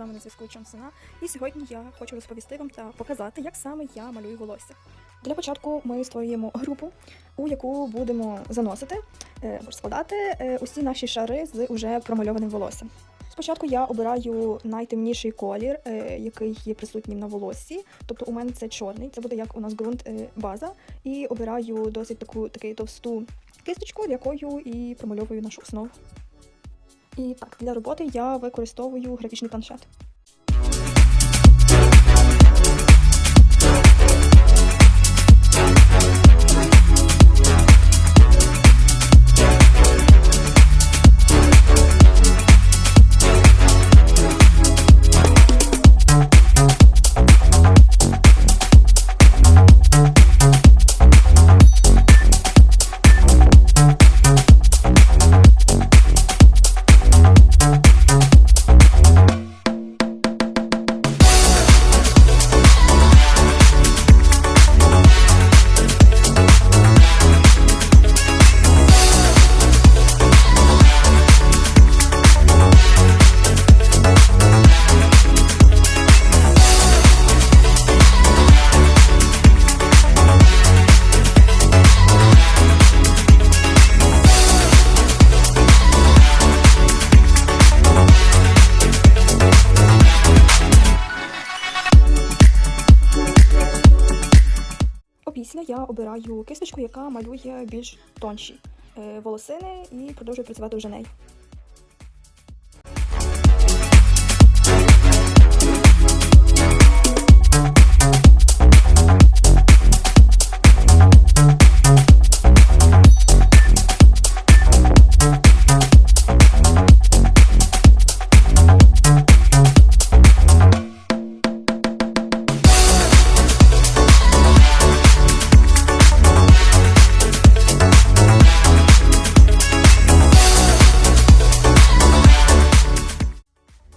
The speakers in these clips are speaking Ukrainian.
вами на зв'язку Чонсена. І сьогодні я хочу розповісти вам та показати, як саме я малюю волосся. Для початку ми створюємо групу, у яку будемо заносити, складати усі наші шари з уже промальованим волоссям. Спочатку я обираю найтемніший колір, який є присутнім на волоссі. Тобто у мене це чорний, це буде як у нас ґрунт база. І обираю досить таку товсту кисточку, якою і промальовую нашу основу. І так, для роботи я використовую графічний планшет. Після я обираю кисточку, яка малює більш тонші волосини, і продовжую працювати вже нею.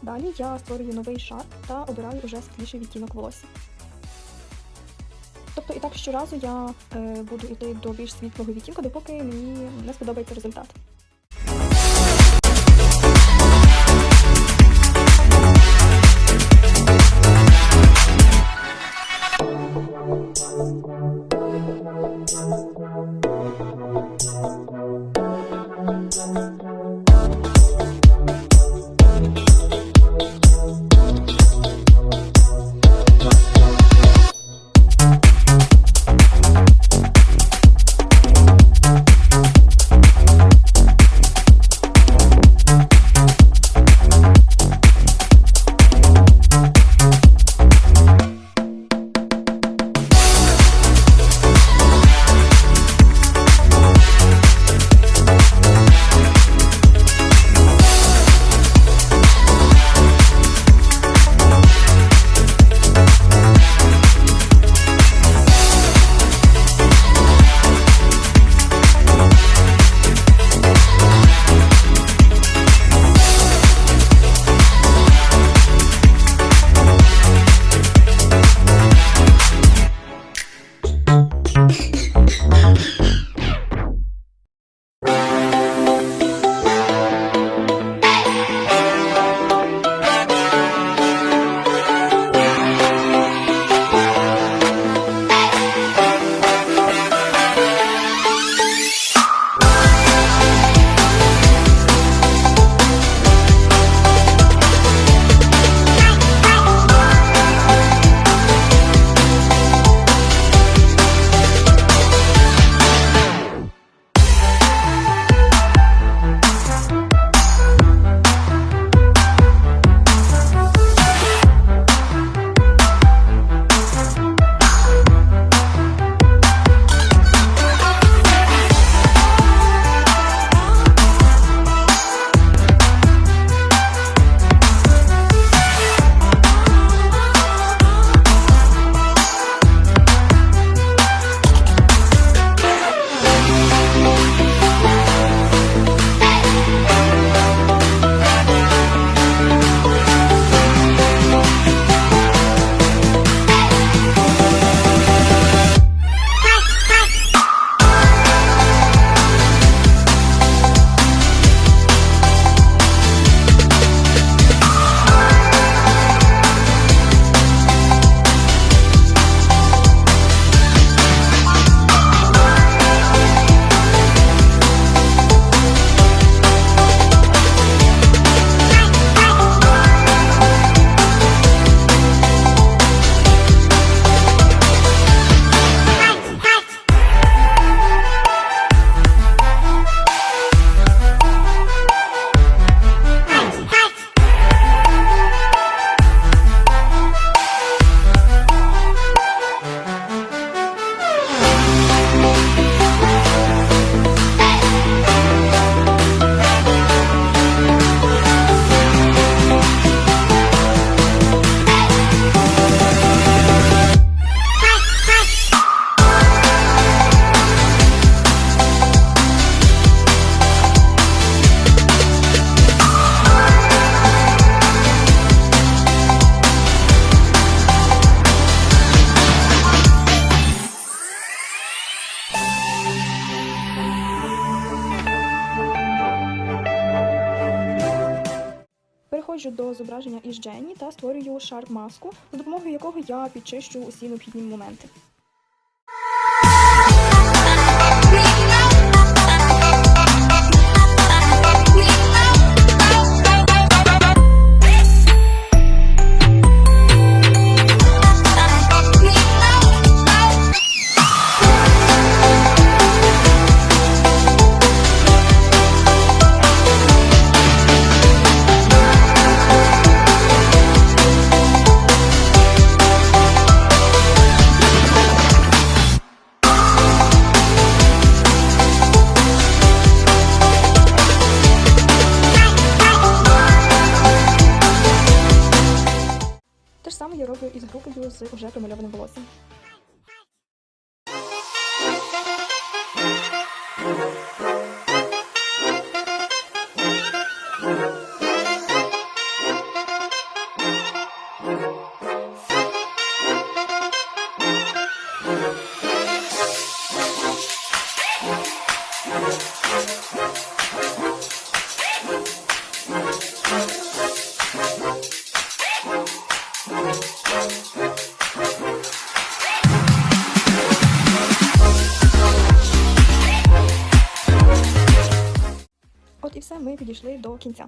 Далі я створюю новий шар та обираю уже світліший відтінок волосся. Тобто і так щоразу я буду йти до більш світлого відтінку, допоки мені не сподобається результат. переходжу до зображення із Дженні та створюю шарп-маску, за допомогою якого я підчищу усі необхідні моменти. Те ж саме я роблю із групою з уже промальованим волоссям. От і все, ми підійшли до кінця.